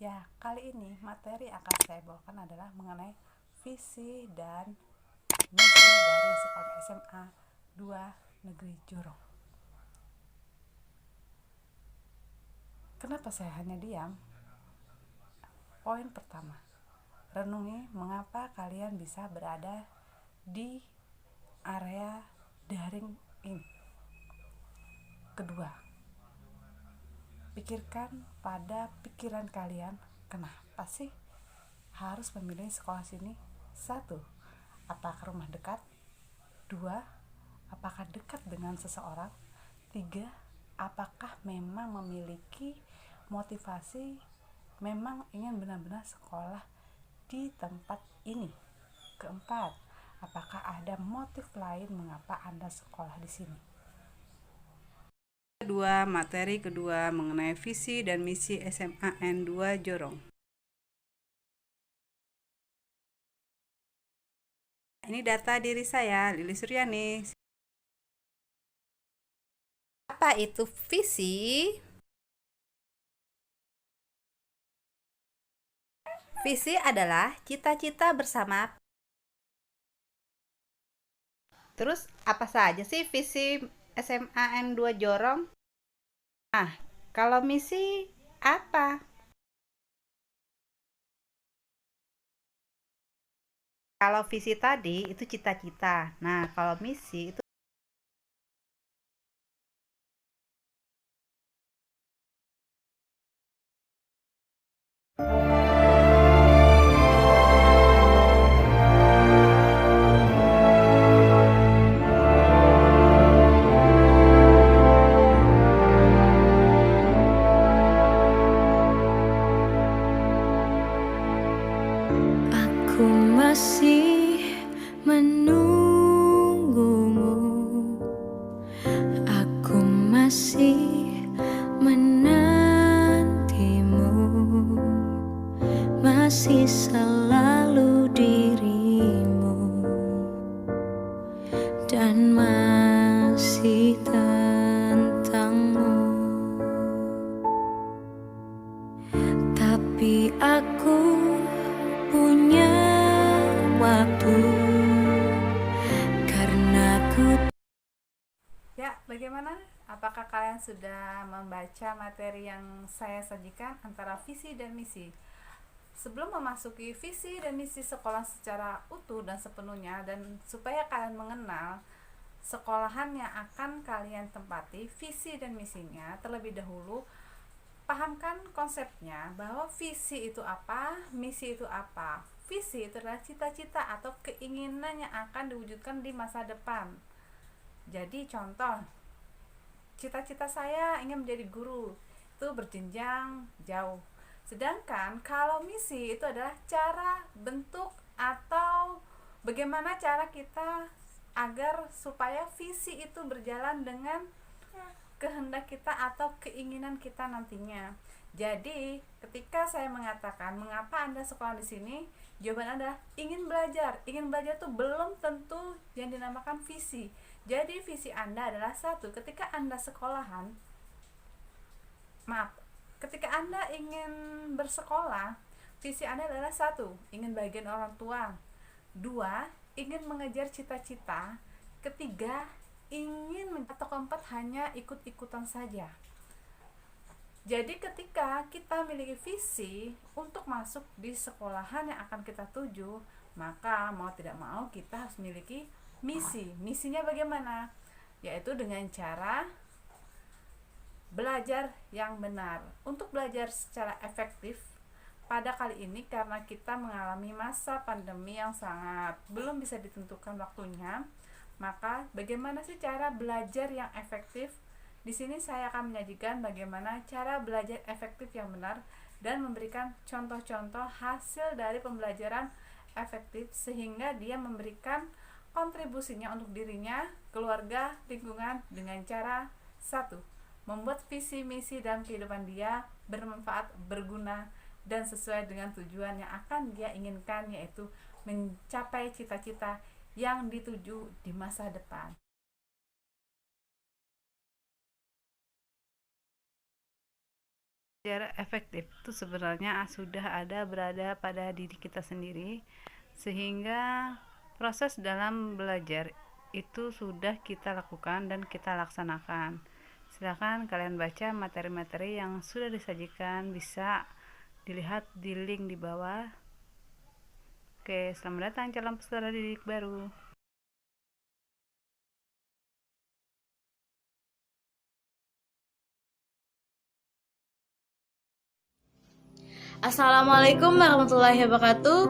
Ya, kali ini materi akan saya bawakan adalah mengenai visi dan misi dari sekolah SMA 2 Negeri Jorong. Kenapa saya hanya diam? Poin pertama, renungi mengapa kalian bisa berada di area daring ini. Kedua, pikirkan pada pikiran kalian, kenapa sih harus memilih sekolah sini? 1. Apakah rumah dekat? 2. Apakah dekat dengan seseorang? 3. Apakah memang memiliki motivasi memang ingin benar-benar sekolah di tempat ini? Keempat, apakah ada motif lain mengapa Anda sekolah di sini? Materi kedua mengenai visi dan misi SMA N2 Jorong. Ini data diri saya, Lili Suryani. Apa itu visi? Visi adalah cita-cita bersama. Terus apa saja sih visi SMA N2 Jorong? Nah, kalau misi apa? Kalau visi tadi itu cita-cita. Nah, kalau misi itu aku masih menunggumu, aku masih menantimu, masih selalu dirimu, dan masih tentangmu. Tapi aku punya waktu karena ku. ya, bagaimana? Apakah kalian sudah membaca materi yang saya sajikan antara visi dan misi? Sebelum memasuki visi dan misi sekolah secara utuh dan sepenuhnya, dan supaya kalian mengenal sekolahan yang akan kalian tempati, visi dan misinya, terlebih dahulu pahamkan konsepnya bahwa visi itu apa, misi itu apa. Visi itu adalah cita-cita atau keinginan yang akan diwujudkan di masa depan. Jadi contoh, cita-cita saya ingin menjadi guru, itu berjenjang jauh. Sedangkan kalau misi itu adalah cara, bentuk, atau bagaimana cara kita agar supaya visi itu berjalan dengan kehendak kita atau keinginan kita nantinya. Jadi, ketika saya mengatakan mengapa Anda sekolah di sini, jawaban Anda ingin belajar. Ingin belajar itu belum tentu yang dinamakan visi. Jadi, visi Anda adalah satu, ketika Anda sekolahan, ketika Anda ingin bersekolah, visi Anda adalah satu, ingin bagian orang tua. Dua, ingin mengejar cita-cita. Ketiga, ingin atau keempat hanya ikut-ikutan saja. Jadi ketika kita memiliki visi untuk masuk di sekolahan yang akan kita tuju, maka mau tidak mau kita harus memiliki misi. Misinya bagaimana? Yaitu dengan cara belajar yang benar. Untuk belajar secara efektif pada kali ini, karena kita mengalami masa pandemi yang sangat belum bisa ditentukan waktunya, maka bagaimana sih cara belajar yang efektif? Di sini saya akan menyajikan bagaimana cara belajar efektif yang benar dan memberikan contoh-contoh hasil dari pembelajaran efektif sehingga dia memberikan kontribusinya untuk dirinya, keluarga, lingkungan dengan cara satu, membuat visi misi dalam kehidupan dia bermanfaat, berguna, dan sesuai dengan tujuan yang akan dia inginkan, yaitu mencapai cita-cita yang dituju di masa depan. Belajar efektif itu sebenarnya sudah berada pada diri kita sendiri, sehingga proses dalam belajar itu sudah kita lakukan dan kita laksanakan. Silakan kalian baca materi-materi yang sudah disajikan, bisa dilihat di link di bawah. Oke, selamat datang calon peserta didik baru. Assalamualaikum warahmatullahi wabarakatuh.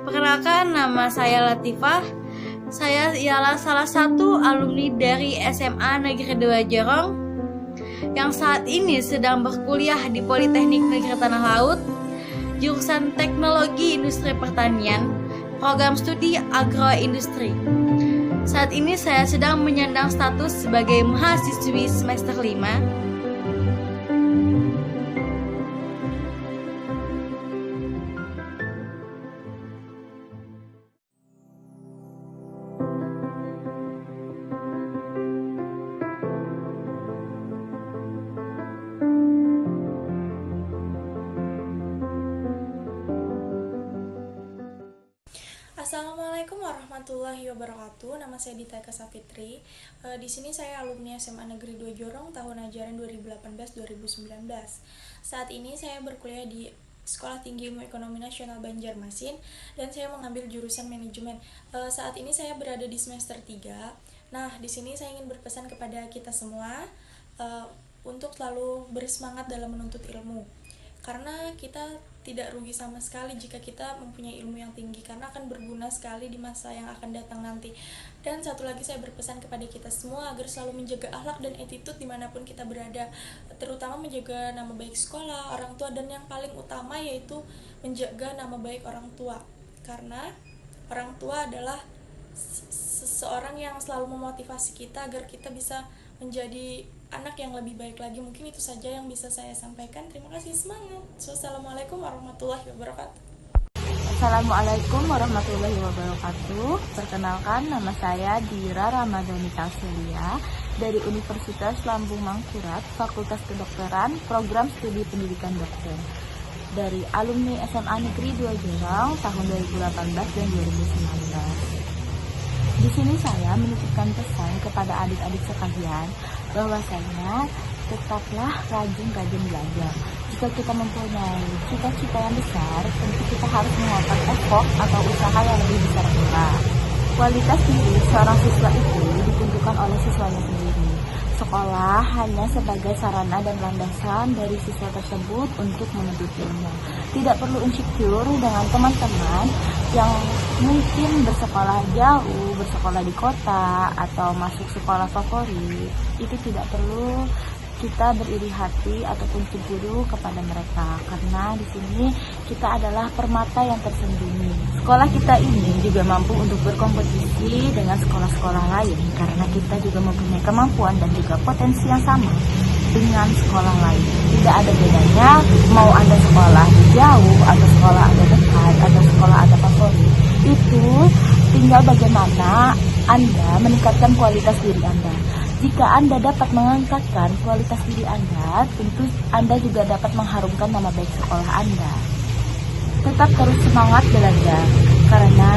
Perkenalkan, nama saya Latifah. Saya ialah salah satu alumni dari SMA Negeri 2 Jorong yang saat ini sedang berkuliah di Politeknik Negeri Tanah Laut, jurusan Teknologi Industri Pertanian, program studi Agroindustri. Saat ini saya sedang menyandang status sebagai mahasiswi semester 5. Assalamualaikum warahmatullahi wabarakatuh. Nama saya Dita Eka Safitri. Di sini saya alumni SMA Negeri 2 Jorong tahun ajaran 2018-2019. Saat ini saya berkuliah di Sekolah Tinggi Ilmu Ekonomi Nasional Banjarmasin dan saya mengambil jurusan manajemen. Saat ini saya berada di semester 3. Nah, di sini saya ingin berpesan kepada kita semua untuk selalu bersemangat dalam menuntut ilmu. Karena kita tidak rugi sama sekali jika kita mempunyai ilmu yang tinggi, karena akan berguna sekali di masa yang akan datang nanti. Dan satu lagi, saya berpesan kepada kita semua agar selalu menjaga akhlak dan attitude dimanapun kita berada, terutama menjaga nama baik sekolah, orang tua, dan yang paling utama yaitu menjaga nama baik orang tua, karena orang tua adalah seseorang yang selalu memotivasi kita agar kita bisa menjadi anak yang lebih baik lagi. Mungkin itu saja yang bisa saya sampaikan. Terima kasih, semangat. Wassalamualaikum warahmatullahi wabarakatuh. Assalamualaikum warahmatullahi wabarakatuh. Perkenalkan, nama saya Dira Ramadhani Kauselia dari Universitas Lambung Mangkurat, Fakultas Kedokteran, Program Studi Pendidikan Dokter, dari alumni SMA Negeri 2 Jorong tahun 2018 dan 2019. Di sini saya menitipkan pesan kepada adik-adik sekalian bahwasanya tetaplah rajin-rajin belajar. Jika kita mempunyai cita-cita yang besar, tentu kita harus mengeluarkan effort atau usaha yang lebih besar pula. Kualitas diri seorang siswa itu ditentukan oleh siswanya sendiri. Sekolah hanya sebagai sarana dan landasan dari siswa tersebut untuk menuntut ilmu. Tidak perlu insecure dengan teman-teman yang mungkin bersekolah jauh, bersekolah di kota, atau masuk sekolah favorit. Itu tidak perlu kita beriri hati ataupun cemburu kepada mereka, karena di sini kita adalah permata yang tersembunyi. Sekolah kita ini juga mampu untuk berkompetisi dengan sekolah-sekolah lain, karena kita juga mempunyai kemampuan dan juga potensi yang sama dengan sekolah lain. Tidak ada bedanya mau Anda sekolah jauh atau sekolah Anda dekat atau sekolah Anda favorit. Itu tinggal bagaimana Anda meningkatkan kualitas diri Anda. Jika Anda dapat mengangkatkan kualitas diri Anda, tentu Anda juga dapat mengharumkan nama baik sekolah Anda. Tetap terus semangat belajar, karena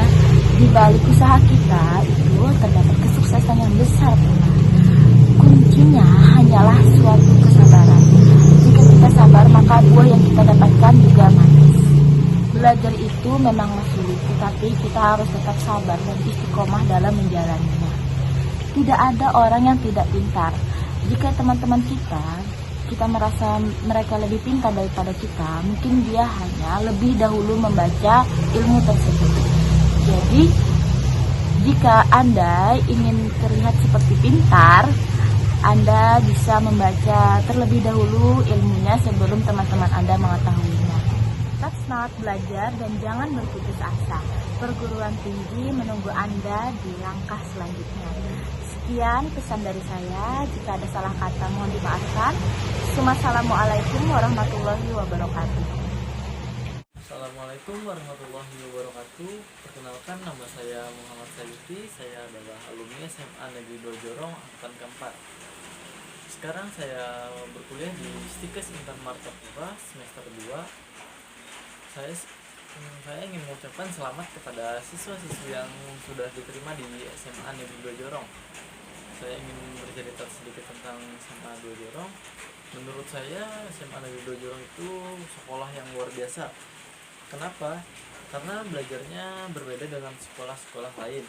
di balik usaha kita itu terdapat kesuksesan yang besar pula. Kuncinya hanyalah suatu kesabaran. Jika kita sabar, maka buah yang kita dapatkan juga manis. Belajar itu memanglah sulit, tetapi kita harus tetap sabar dan istiqomah dalam menjalaninya. Tidak ada orang yang tidak pintar. Jika teman-teman kita merasa mereka lebih pintar daripada kita, mungkin dia hanya lebih dahulu membaca ilmu tersebut. Jadi, jika Anda ingin terlihat seperti pintar, Anda bisa membaca terlebih dahulu ilmunya sebelum teman-teman Anda mengetahuinya. Tetap semangat belajar dan jangan berputus asa. Perguruan tinggi menunggu Anda di langkah selanjutnya. Sekian pesan dari saya. Jika ada salah kata mohon dimaafkan. Wassalamualaikum warahmatullahi wabarakatuh. Assalamualaikum warahmatullahi wabarakatuh. Perkenalkan, nama saya Muhammad Saliti. Saya adalah alumni SMA Negeri 2 Jorong angkatan keempat. Sekarang saya berkuliah di Stikes Intan Martapura semester 2. Saya ingin mengucapkan selamat kepada siswa-siswi yang sudah diterima di SMA Negeri 2 Jorong. Saya ingin bercerita sedikit tentang SMA 2 Jorong. Menurut saya SMA Negeri 2 Jorong itu sekolah yang luar biasa. Kenapa? Karena belajarnya berbeda dengan sekolah-sekolah lain.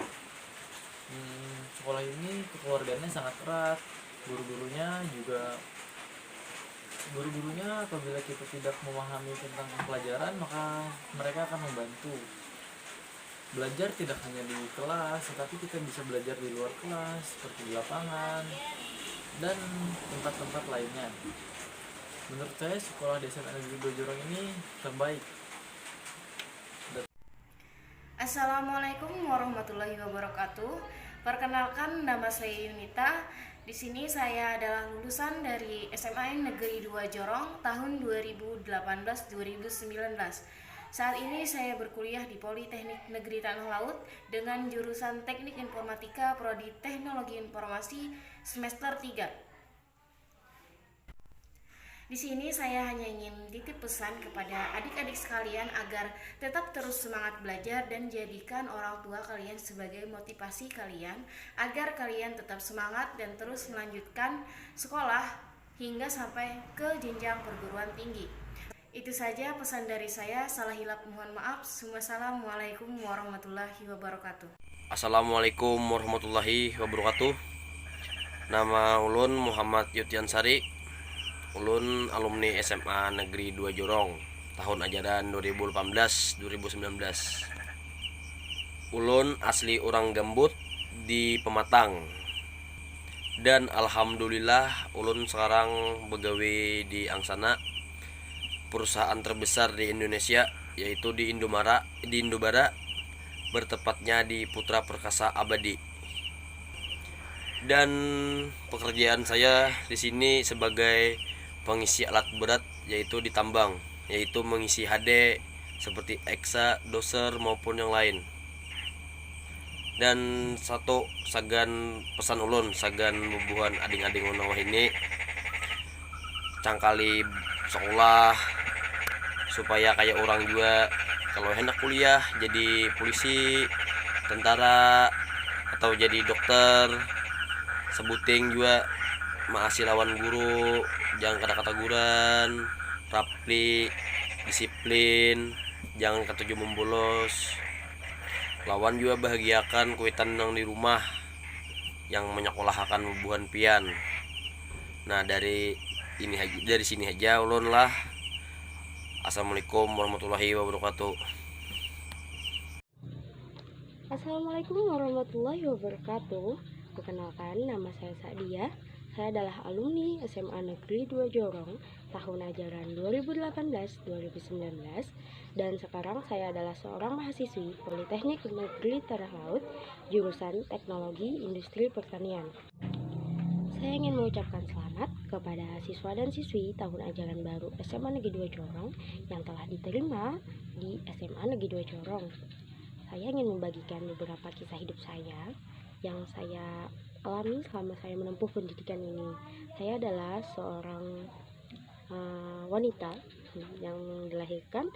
Sekolah ini kekeluargaannya sangat erat. Guru-gurunya apabila kita tidak memahami tentang pelajaran, maka mereka akan membantu. Belajar tidak hanya di kelas, tetapi kita bisa belajar di luar kelas, seperti di lapangan dan tempat-tempat lainnya. Menurut saya sekolah di SMA Negeri 2 Jorong ini terbaik. Assalamualaikum warahmatullahi wabarakatuh. Perkenalkan, nama saya Yunita. Di sini saya adalah lulusan dari SMA Negeri 2 Jorong tahun 2018-2019. Saat ini saya berkuliah di Politeknik Negeri Tanah Laut dengan jurusan Teknik Informatika Prodi Teknologi Informasi semester 3. Di sini saya hanya ingin titip pesan kepada adik-adik sekalian agar tetap terus semangat belajar dan jadikan orang tua kalian sebagai motivasi kalian agar kalian tetap semangat dan terus melanjutkan sekolah hingga sampai ke jenjang perguruan tinggi. Itu saja pesan dari saya. Salah hilap mohon maaf. Wassalamualaikum warahmatullahi wabarakatuh. Assalamualaikum warahmatullahi wabarakatuh. Nama ulun Muhammad Yutiansari. Ulun alumni SMA Negeri 2 Jorong tahun ajaran 2018-2019. Ulun asli orang Gambut di Pematang. Dan alhamdulillah ulun sekarang begawe di Angsana, perusahaan terbesar di Indonesia, yaitu di Indobara, bertepatnya di Putra Perkasa Abadi. Dan pekerjaan saya di sini sebagai pengisi alat berat, yaitu di tambang, yaitu mengisi HD seperti eksa, doser maupun yang lain. Dan satu sagan pesan ulun, sagan bubuhan ading-ading unawah ini cangkali sekolah supaya kayak orang juga, kalau hendak kuliah jadi polisi, tentara, atau jadi dokter, sebuting juga maasi lawan guru, jangan kata-kata guran, rapli, disiplin, jangan ketujuh membolos. Lawan juga bahagiakan kuitan nang di rumah yang menyekolahkan bubuhan pian. Nah, dari sini aja ulun lah. Assalamualaikum warahmatullahi wabarakatuh. Assalamualaikum warahmatullahi wabarakatuh. Perkenalkan, nama saya Sadia. Saya adalah alumni SMA Negeri 2 Jorong tahun ajaran 2018-2019 dan sekarang saya adalah seorang mahasiswi Politeknik Negeri Tanah Laut jurusan Teknologi Industri Pertanian. Saya ingin mengucapkan selamat kepada siswa dan siswi tahun ajaran baru SMA Negeri 2 Jorong yang telah diterima di SMA Negeri 2 Jorong. Saya ingin membagikan beberapa kisah hidup saya yang saya alami selama saya menempuh pendidikan ini. Saya adalah seorang wanita yang dilahirkan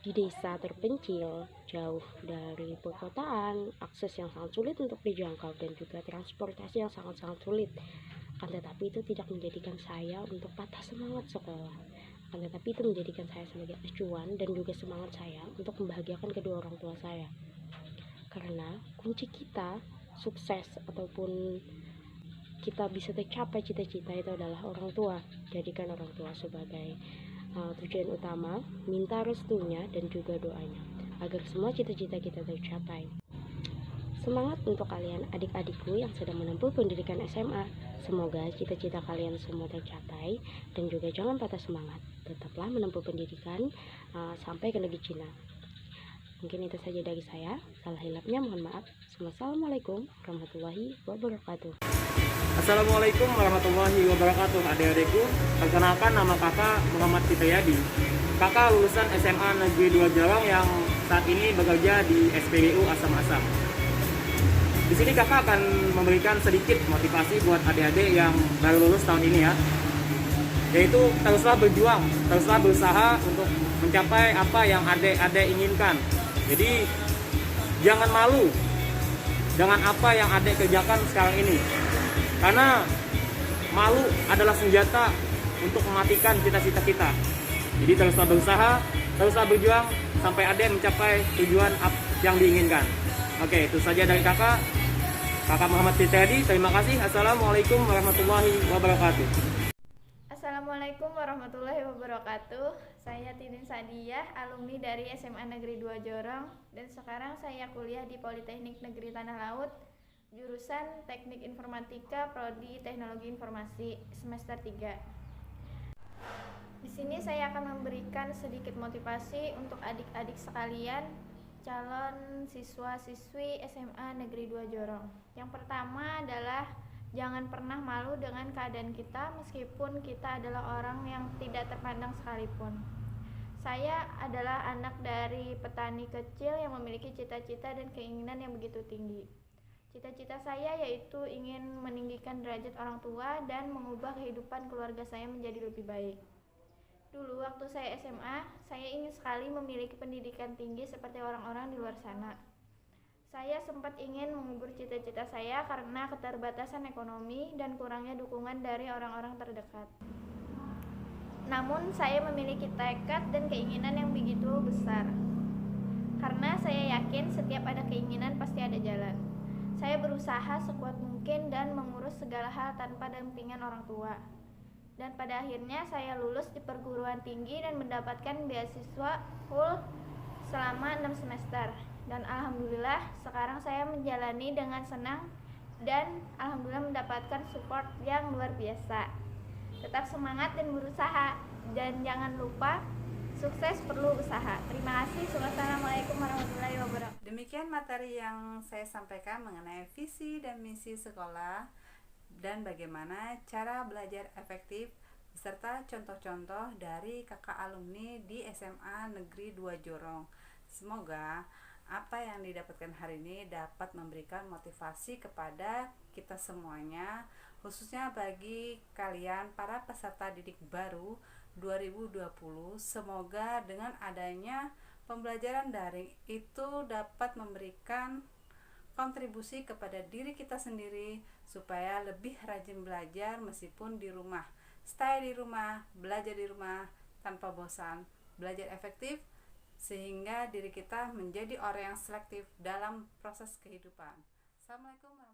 di desa terpencil, jauh dari perkotaan, akses yang sangat sulit untuk dijangkau dan juga transportasi yang sangat-sangat sulit. Akan tetapi itu tidak menjadikan saya untuk patah semangat sekolah. Akan tetapi itu menjadikan saya sebagai acuan dan juga semangat saya untuk membahagiakan kedua orang tua saya. Karena kunci kita sukses ataupun kita bisa tercapai cita-cita itu adalah orang tua. Jadikan orang tua sebagai tujuan utama, minta restunya dan juga doanya agar semua cita-cita kita tercapai. Semangat untuk kalian adik-adikku yang sedang menempuh pendidikan SMA. Semoga cita-cita kalian semua tercapai dan juga jangan patah semangat. Tetaplah menempuh pendidikan sampai ke negeri Cina. Mungkin itu saja dari saya. Salah hilapnya mohon maaf. Wassalamualaikum warahmatullahi wabarakatuh. Assalamualaikum warahmatullahi wabarakatuh. Adik-adikku, perkenalkan nama kakak Muhammad Fitayadi. Kakak lulusan SMA Negeri 2 Jorong yang saat ini bekerja di SPBU Asam-Asam. Di sini kakak akan memberikan sedikit motivasi buat adik-adik yang baru lulus tahun ini ya. Yaitu teruslah berjuang, teruslah berusaha untuk mencapai apa yang adik-adik inginkan. Jadi jangan malu dengan apa yang adik kerjakan sekarang ini. Karena malu adalah senjata untuk mematikan cita-cita kita. Jadi teruslah berusaha, teruslah berjuang sampai adik mencapai tujuan yang diinginkan. Oke, itu saja dari kakak Muhammad Fitriyadi. Terima kasih. Assalamualaikum warahmatullahi wabarakatuh. Assalamualaikum warahmatullahi wabarakatuh. Saya Tinin Sadiyah, alumni dari SMA Negeri 2 Jorong, dan sekarang saya kuliah di Politeknik Negeri Tanah Laut, jurusan Teknik Informatika, Prodi Teknologi Informasi, semester 3. Di sini saya akan memberikan sedikit motivasi untuk adik-adik sekalian calon siswa-siswi SMA Negeri 2 Jorong. Yang pertama adalah jangan pernah malu dengan keadaan kita meskipun kita adalah orang yang tidak terpandang sekalipun. Saya adalah anak dari petani kecil yang memiliki cita-cita dan keinginan yang begitu tinggi. Cita-cita saya yaitu ingin meninggikan derajat orang tua dan mengubah kehidupan keluarga saya menjadi lebih baik. Dulu waktu saya SMA, saya ingin sekali memiliki pendidikan tinggi seperti orang-orang di luar sana. Saya sempat ingin mengubur cita-cita saya karena keterbatasan ekonomi dan kurangnya dukungan dari orang-orang terdekat. Namun saya memiliki tekad dan keinginan yang begitu besar. Karena saya yakin setiap ada keinginan pasti ada jalan. Saya berusaha sekuat mungkin dan mengurus segala hal tanpa dampingan orang tua. Dan pada akhirnya saya lulus di perguruan tinggi dan mendapatkan beasiswa full selama 6 semester. Dan alhamdulillah sekarang saya menjalani dengan senang dan alhamdulillah mendapatkan support yang luar biasa. Tetap semangat dan berusaha, dan jangan lupa sukses perlu usaha. Terima kasih. Wassalamualaikum warahmatullahi wabarakatuh. Demikian materi yang saya sampaikan mengenai visi dan misi sekolah dan bagaimana cara belajar efektif beserta contoh-contoh dari kakak alumni di SMA Negeri 2 Jorong. Semoga apa yang didapatkan hari ini dapat memberikan motivasi kepada kita semuanya, khususnya bagi kalian para peserta didik baru 2020. Semoga dengan adanya pembelajaran daring itu dapat memberikan kontribusi kepada diri kita sendiri supaya lebih rajin belajar meskipun di rumah. Stay di rumah, belajar di rumah tanpa bosan, belajar efektif sehingga diri kita menjadi orang yang selektif dalam proses kehidupan. Assalamualaikum warahmatullahi wabarakatuh.